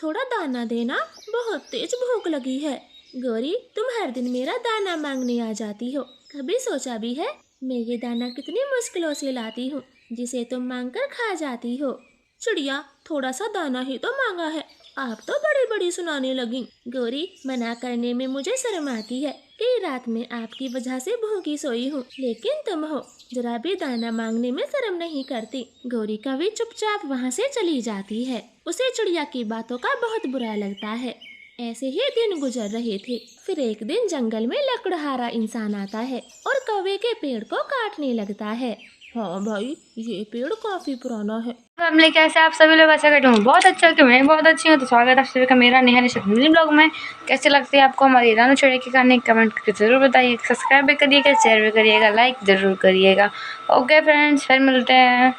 थोड़ा दाना देना, बहुत तेज भूख लगी है। गौरी, तुम हर दिन मेरा दाना मांगने आ जाती हो, कभी सोचा भी है मैं ये दाना कितनी मुश्किलों से लाती हूँ, जिसे तुम मांग कर खा जाती हो। चिड़िया, थोड़ा सा दाना ही तो मांगा है, आप तो बड़ी बड़ी सुनाने लगी। गौरी, मना करने में मुझे शर्म आती है कि रात में आपकी वजह से भूखी सोई हूँ, लेकिन तुम हो जरा भी दाना मांगने में शर्म नहीं करती। गौरी कभी चुपचाप वहाँ से चली जाती है। उसे चिड़िया की बातों का बहुत बुरा लगता है। ऐसे ही दिन गुजर रहे थे। फिर एक दिन जंगल में लकड़हारा इंसान आता है और कौवे के पेड़ को काटने लगता है। हाँ भाई, ये पेड़ काफी पुराना है। फैमिली, कैसे आप सभी लोग? ऐसा करते हूँ बहुत अच्छा कि मैं बहुत अच्छी हूँ। तो स्वागत है आप सभी का मेरा नेहा मिनी ब्लॉग में। कैसे लगती है आपको हमारी रानू चिड़िया की कहानी? कमेंट करके जरूर बताइए, सब्सक्राइब भी करिएगा, शेयर भी करिएगा, लाइक जरूर करिएगा। ओके फ्रेंड्स, फिर मिलते हैं।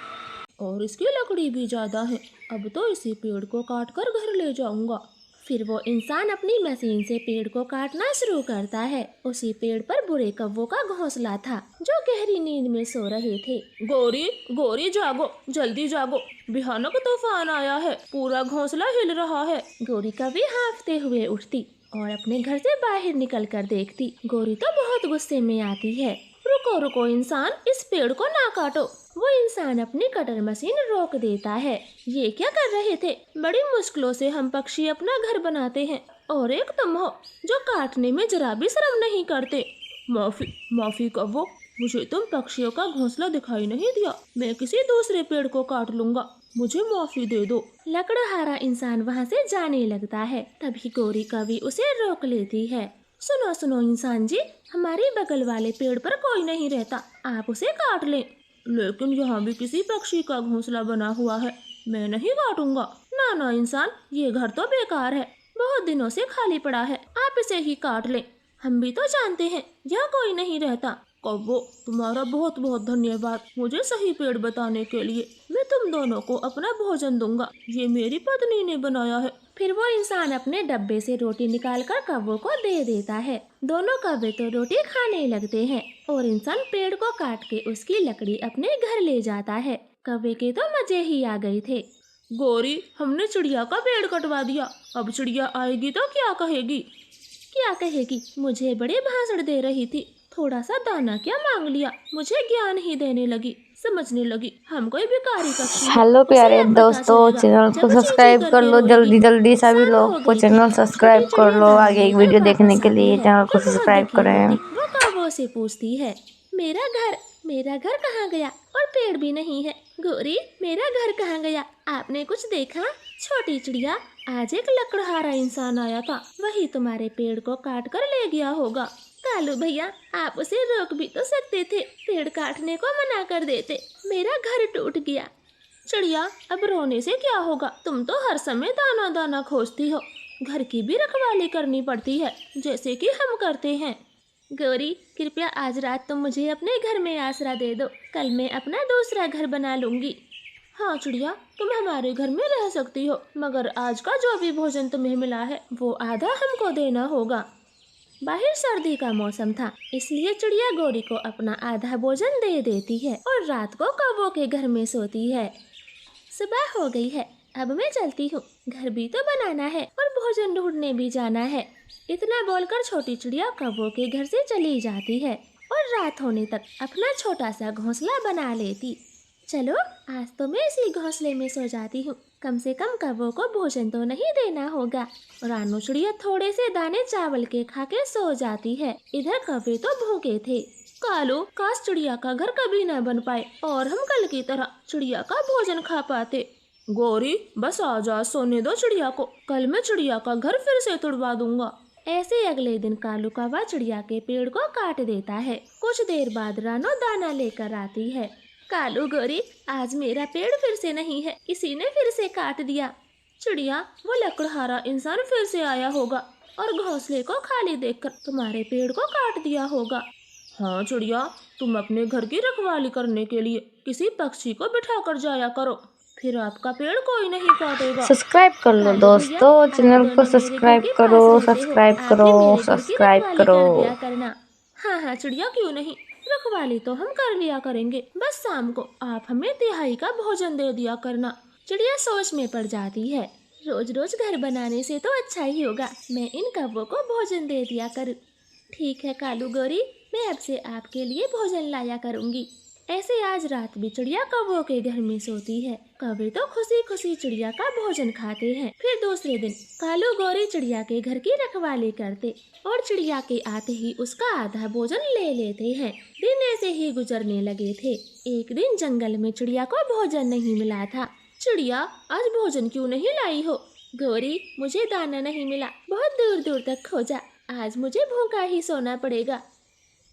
और इसकी लकड़ी भी ज्यादा है, अब तो इसी पेड़ को काट कर घर ले जाऊंगा। फिर वो इंसान अपनी मशीन से पेड़ को काटना शुरू करता है। उसी पेड़ पर बुरे कौवों का घोंसला था, जो गहरी नींद में सो रहे थे। गौरी, गौरी जागो, जल्दी जागो, भयानक तूफान आया है, पूरा घोंसला हिल रहा है। गौरी कभी हाँफते हुए उठती और अपने घर से बाहर निकल कर देखती। गौरी तो बहुत गुस्से में आती है। रुको रुको इंसान, इस पेड़ को ना काटो। वो इंसान अपनी कटर मशीन रोक देता है। ये क्या कर रहे थे? बड़ी मुश्किलों से हम पक्षी अपना घर बनाते हैं, और एक तुम हो जो काटने में जरा भी शर्म नहीं करते। माफी, माफी कहो, मुझे तुम पक्षियों का घोंसला दिखाई नहीं दिया। मैं किसी दूसरे पेड़ को काट लूंगा, मुझे माफी दे दो। लकड़हारा इंसान वहाँ से जाने लगता है। तभी गौरी कवि उसे रोक लेती है। सुनो सुनो इंसान जी, हमारे बगल वाले पेड़ पर कोई नहीं रहता, आप उसे काट लें। लेकिन यहाँ भी किसी पक्षी का घोंसला बना हुआ है, मैं नहीं काटूंगा। ना ना इंसान, ये घर तो बेकार है, बहुत दिनों से खाली पड़ा है, आप इसे ही काट लें। हम भी तो जानते हैं यहाँ कोई नहीं रहता। कौवो, तुम्हारा बहुत बहुत धन्यवाद मुझे सही पेड़ बताने के लिए। मैं तुम दोनों को अपना भोजन दूंगा, ये मेरी पत्नी ने बनाया है। फिर वो इंसान अपने डब्बे से रोटी निकालकर कौवों को दे देता है। दोनों कौवे तो रोटी खाने लगते हैं और इंसान पेड़ को काट के उसकी लकड़ी अपने घर ले जाता है। कौवे के तो मजे ही आ गए थे। गौरी, हमने चिड़िया का पेड़ कटवा दिया, अब चिड़िया आएगी तो क्या कहेगी? क्या कहेगी? मुझे बड़े भाषण दे रही थी, थोड़ा सा दाना क्या मांग लिया, मुझे ज्ञान ही देने लगी, समझने लगी हम कोई भिखारी पक्षी हैं। हेलो उसे प्यारे अब पता दोस्तों, चलेगा चैनल को जब चींची सब्सक्राइब कर करके लो रोएगी। जल्दी जल्दी। सभी शाम हो लोग को गई थी। चैनल छोटी सब्सक्राइब कर चिड़िया लो। दाना आगे एक लेकर वीडियो देखने वापस के आती लिए है चैनल को तो बहुत सब्सक्राइब दुखी करें। होती वो कौवों से पूछती है, मेरा घर, मेरा घर कहाँ गया? और पेड़ भी नहीं है। गौरी, मेरा घर कहाँ गया? आपने कुछ देखा? छोटी चिड़िया, आज एक लकड़हारा इंसान आया था, वही तुम्हारे पेड़ को काट कर ले गया होगा। कालू भैया, आप उसे रोक भी तो सकते थे, पेड़ काटने को मना कर देते, मेरा घर टूट गया। चिड़िया, अब रोने से क्या होगा, तुम तो हर समय दाना दाना खोजती हो, घर की भी रखवाली करनी पड़ती है, जैसे कि हम करते हैं। गौरी, कृपया आज रात तुम मुझे अपने घर में आसरा दे दो, कल मैं अपना दूसरा घर बना लूंगी। हाँ चिड़िया, तुम हमारे घर में रह सकती हो, मगर आज का जो भी भोजन तुम्हें मिला है वो आधा हमको देना होगा। बाहर सर्दी का मौसम था, इसलिए चिड़िया गौरी को अपना आधा भोजन दे देती है और रात को कौवों के घर में सोती है। सुबह हो गई है, अब मैं चलती हूँ, घर भी तो बनाना है और भोजन ढूंढने भी जाना है। इतना बोलकर छोटी चिड़िया कौवों के घर से चली जाती है और रात होने तक अपना छोटा सा घोंसला बना लेती। चलो, आज तो मैं इसी घोंसले में सो जाती हूँ, कम से कम कौवों को भोजन तो नहीं देना होगा। रानू चिड़िया थोड़े से दाने चावल के खा के सो जाती है। इधर कौवे तो भूखे थे। कालू, काश चिड़िया का घर कभी न बन पाए और हम कल की तरह चिड़िया का भोजन खा पाते। गौरी, बस आजा, सोने दो चिड़िया को, कल मैं चिड़िया का घर फिर से तुड़वा दूंगा। ऐसे अगले दिन कालू कौवा चिड़िया के पेड़ को काट देता है। कुछ देर बाद रानू दाना लेकर आती है। कालू, गौरी, आज मेरा पेड़ फिर से नहीं है, किसी ने फिर से काट दिया। चिड़िया, वो लकड़हारा इंसान फिर से आया होगा और घोंसले को खाली देखकर तुम्हारे पेड़ को काट दिया होगा। हाँ चिड़िया, तुम अपने घर की रखवाली करने के लिए किसी पक्षी को बिठा कर जाया करो, फिर आपका पेड़ कोई नहीं काटेगा। सब्सक्राइब कर लो कालू भैया, दोस्तों, आप चैनल को दोनों मेरे घर सब्सक्राइब के करो, पास रहते हो, सब्सक्राइब आप करो, भी मेरे घर की सब्सक्राइब रखवाली करो। कर दिया करना। हाँ हाँ चिड़िया, क्यों नहीं, रखवाली तो हम कर लिया करेंगे, बस शाम को आप हमें तिहाई का भोजन दे दिया करना। चिड़िया सोच में पड़ जाती है। रोज रोज घर बनाने से तो अच्छा ही होगा मैं इन कौवों को भोजन दे दिया करूँ। ठीक है कालू गौरी, मैं अब से आपके लिए भोजन लाया करूँगी। ऐसे आज रात भी चिड़िया कौवों के घर में सोती है। कौवे तो खुशी खुशी चिड़िया का भोजन खाते हैं। फिर दूसरे दिन कालू गौरी चिड़िया के घर की रखवाली करते और चिड़िया के आते ही उसका आधा भोजन ले लेते हैं। दिन ऐसे ही गुजरने लगे थे। एक दिन जंगल में चिड़िया को भोजन नहीं मिला था। चिड़िया, आज भोजन क्यों नहीं लाई हो? गौरी, मुझे दाना नहीं मिला, बहुत दूर दूर तक खोजा, आज मुझे भूखा ही सोना पड़ेगा।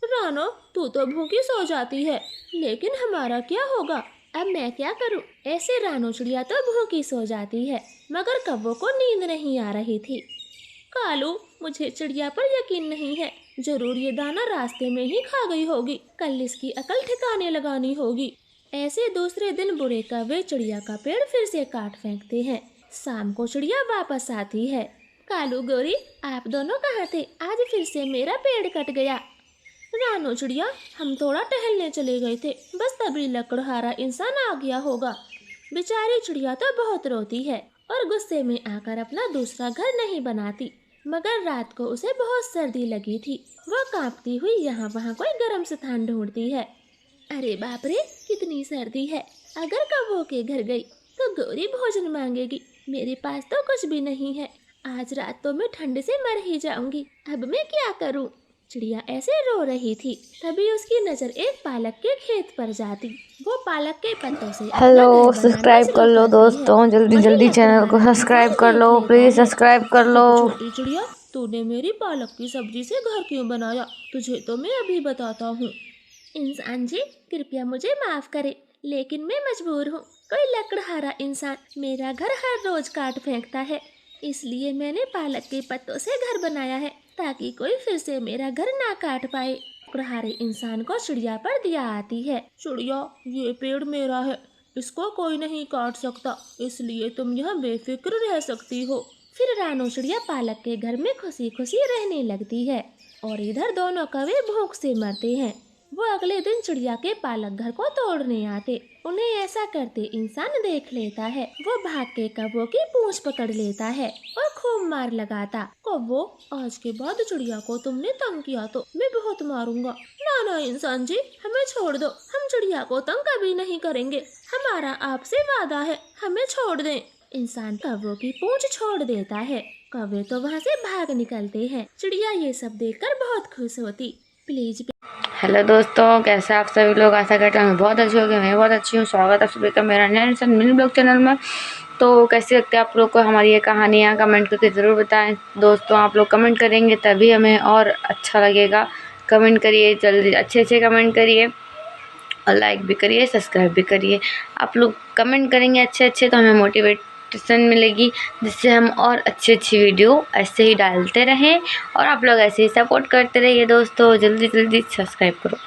रानो, तू तो भूखी सो जाती है, लेकिन हमारा क्या होगा? अब मैं क्या करूं? ऐसे रानो चिड़िया तो भूखी सो जाती है, मगर कौवों को नींद नहीं आ रही थी। कालू, मुझे चिड़िया पर यकीन नहीं है, जरूर ये दाना रास्ते में ही खा गई होगी। कल इसकी अकल ठिकाने लगानी होगी। ऐसे दूसरे दिन बुरे कौवे चिड़िया का पेड़ फिर से काट फेंकते हैं। शाम को चिड़िया वापस आती है। कालू गौरी, आप दोनों कहाँ थे? आज फिर से मेरा पेड़ कट गया। रानो चिड़िया, हम थोड़ा टहलने चले गए थे, बस तभी लकड़हारा इंसान आ गया होगा। बेचारी चिड़िया तो बहुत रोती है और गुस्से में आकर अपना दूसरा घर नहीं बनाती, मगर रात को उसे बहुत सर्दी लगी थी। वह कांपती हुई यहाँ वहाँ कोई गर्म स्थान ढूंढती है। अरे बाप रे, कितनी सर्दी है। अगर कौवों के घर गई तो गौरी भोजन मांगेगी। मेरे पास तो कुछ भी नहीं है। आज रात तो मैं ठंड से मर ही जाऊंगी। अब मैं क्या करूं? चिड़िया ऐसे रो रही थी, तभी उसकी नजर एक पालक के खेत पर जाती। वो पालक के पत्तों से हेलो, सब्सक्राइब कर लो दोस्तों, जल्दी जल्दी चैनल को सब्सक्राइब कर लो, प्लीज सब्सक्राइब कर लो। छोटी चिड़िया, तूने मेरी पालक की सब्जी से घर क्यों बनाया? तुझे तो मैं अभी बताता हूँ। इंसान जी, कृपया मुझे माफ करें, लेकिन मैं मजबूर हूँ। कोई लकड़हारा इंसान मेरा घर हर रोज काट फेंकता है, इसलिए मैंने पालक के पत्तों से घर बनाया है, ताकि कोई फिर से मेरा घर ना काट पाए। लकड़हारे इंसान को चिड़िया पर दया आती है। चिड़िया, ये पेड़ मेरा है, इसको कोई नहीं काट सकता, इसलिए तुम यहाँ बेफिक्र रह सकती हो। फिर रानो चिड़िया पालक के घर में खुशी खुशी रहने लगती है और इधर दोनों कौवे भूख से मरते हैं। वो अगले दिन चिड़िया के पालक घर को तोड़ने आते। उन्हें ऐसा करते इंसान देख लेता है। वो भाग के कौवों की पूंछ पकड़ लेता है और खूब मार लगाता। कौवों, आज के बाद चिड़िया को तुमने तंग किया तो मैं बहुत मारूंगा। ना ना इंसान जी, हमें छोड़ दो, हम चिड़िया को तंग कभी नहीं करेंगे, हमारा आपसे वादा है, हमें छोड़ दें। इंसान कौवों की पूंछ छोड़ देता है। कौवे तो वहाँ से भाग निकलते हैं। चिड़िया ये सब देखकर बहुत खुश होती। प्लीज। हेलो दोस्तों, कैसे आप सभी लोग? आशा करते हैं मैं बहुत अच्छी होगी। मैं बहुत अच्छी हूँ। स्वागत है आप सभी का मेरा नया मिनी ब्लॉग चैनल में। तो कैसी लगती है आप लोग को हमारी ये कहानियाँ? कमेंट करके ज़रूर बताएं दोस्तों। आप लोग कमेंट करेंगे तभी हमें और अच्छा लगेगा। कमेंट करिए, जल्दी अच्छे कमेंट करिए और लाइक भी करिए, सब्सक्राइब भी करिए। आप लोग कमेंट करेंगे अच्छे तो हमें मोटिवेशन मिलेगी, जिससे हम और अच्छी वीडियो ऐसे ही डालते रहें और आप लोग ऐसे ही सपोर्ट करते रहिए दोस्तों। जल्दी सब्सक्राइब करो।